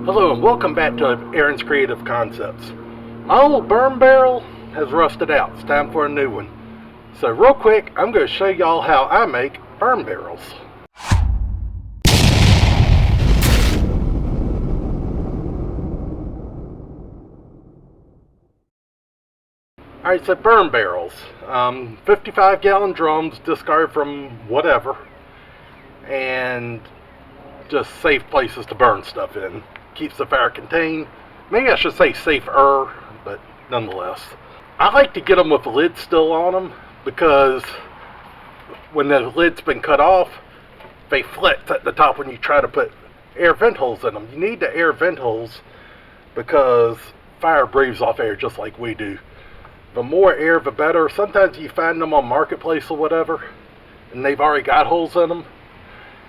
Hello and welcome back to Aaron's Creative Concepts. My old burn barrel has rusted out. It's time for a new one. So real quick, I'm going to show y'all how I make burn barrels. Alright, so burn barrels. 55-gallon drums discarded from whatever. And just safe places to burn stuff in. Keeps the fire contained. Maybe I should say safer, but nonetheless. I like to get them with the lid still on them because when the lid's been cut off, they flex at the top when you try to put air vent holes in them. You need the air vent holes because fire breathes off air just like we do. The more air, the better. Sometimes you find them on Marketplace or whatever, and they've already got holes in them,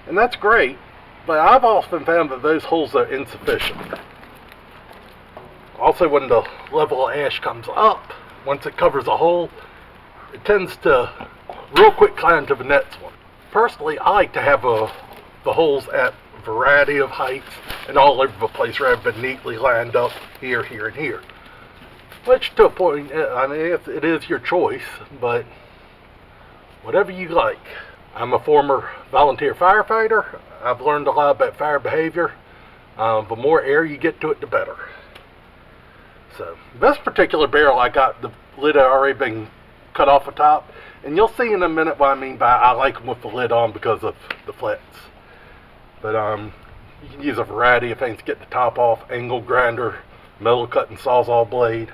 and that's great. But I've often found that those holes are insufficient. Also, when the level of ash comes up, once it covers a hole, it tends to real quick climb to the next one. Personally, I like to have the holes at a variety of heights and all over the place rather than neatly lined up here, here, and here. Which, to a point, I mean, it is your choice, but whatever you like. I'm a former volunteer firefighter. I've learned a lot about fire behavior. The more air you get to it, the better. So, this particular barrel, I got the lid had already been cut off the top. And you'll see in a minute what I mean by I like them with the lid on because of the flex. But you can use a variety of things to get the top off. Angle grinder, metal cutting sawzall blade.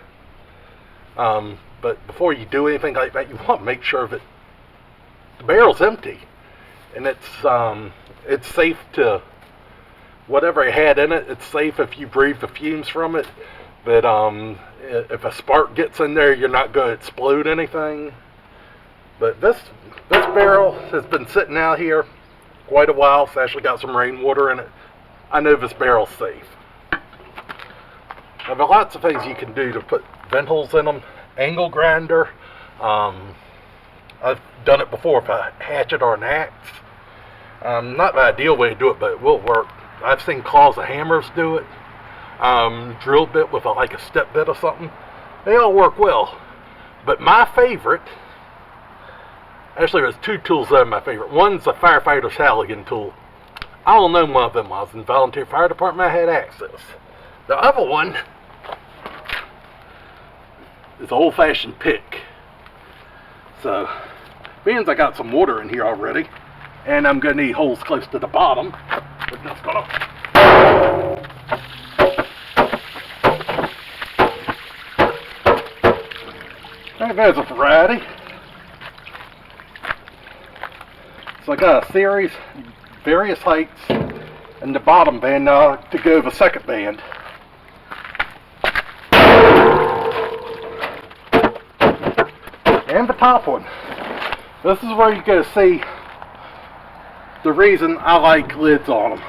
But before you do anything like that, you want to make sure that the barrel's empty. And it's safe to, whatever it had in it, it's safe if you breathe the fumes from it. But if a spark gets in there, you're not going to explode anything. But this barrel has been sitting out here quite a while. It's actually got some rainwater in it. I know this barrel's safe. Now, there are lots of things you can do to put vent holes in them. Angle grinder. I've done it before with a hatchet or an axe. Not the ideal way to do it, but it will work. I've seen claws of hammers do it. Drill bit with like a step bit or something. They all work well. But my favorite, actually there's two tools that are my favorite. One's a firefighter's Halligan tool. I don't know one of them. I was in the volunteer fire department, I had access. The other one is an old-fashioned pick. So, being I got some water in here already, and I'm going to need holes close to the bottom, we're just going to... There's a variety. So I got a series, various heights, and the bottom band now to go the second band. And the top one. This is where you go see the reason I like lids on them.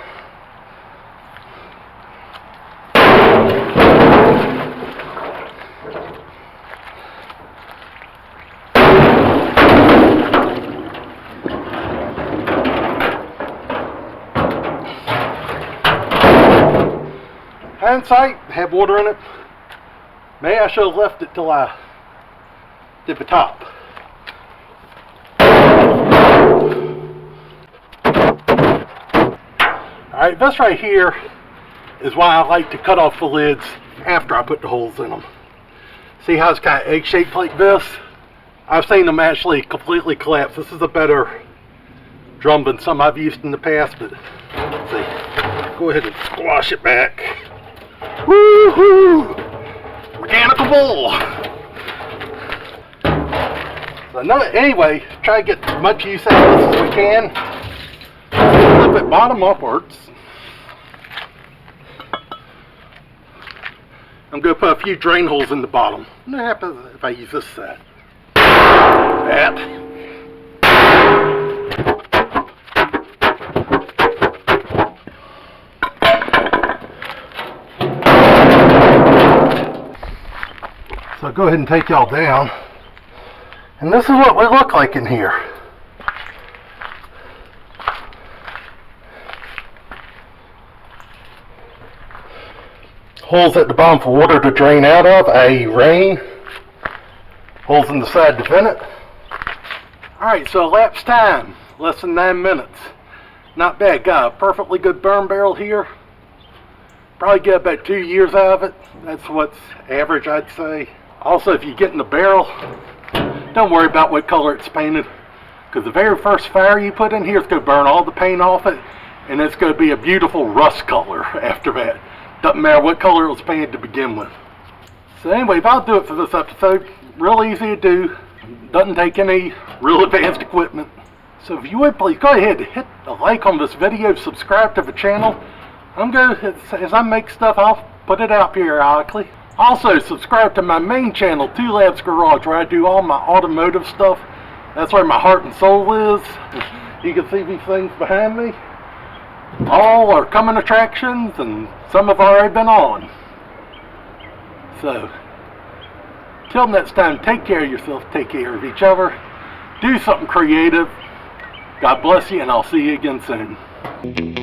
Hindsight, had water in it. Maybe I should have left it till I did the top. Alright, this right here is why I like to cut off the lids after I put the holes in them. See how it's kind of egg-shaped like this? I've seen them actually completely collapse. This is a better drum than some I've used in the past, but let's see. Go ahead and squash it back. Woohoo! Mechanical bull! So anyway, try to get as much use out of this as we can. Flip it bottom upwards. I'm going to put a few drain holes in the bottom. What happens if I use this side? That. So go ahead and take y'all down. And this is what we look like in here. Holes at the bottom for water to drain out of, i.e. rain. Holes in the side to vent it. Alright, so elapsed time, less than 9 minutes. Not bad. Got a perfectly good burn barrel here. Probably get about 2 years out of it. That's what's average, I'd say. Also, if you get in the barrel, don't worry about what color it's painted, because the very first fire you put in here is going to burn all the paint off it, and it's going to be a beautiful rust color after that. Doesn't matter what color it was painted to begin with. So anyway, that'll do it for this episode. Real easy to do. Doesn't take any real advanced equipment. So if you would, please go ahead and hit a like on this video, subscribe to the channel. I'm going to, as I make stuff, I'll put it out periodically. Also, subscribe to my main channel, Two Labs Garage, where I do all my automotive stuff. That's where my heart and soul is. You can see these things behind me. All are coming attractions, and some have already been on. So, till next time, take care of yourself, take care of each other, do something creative. God bless you, and I'll see you again soon.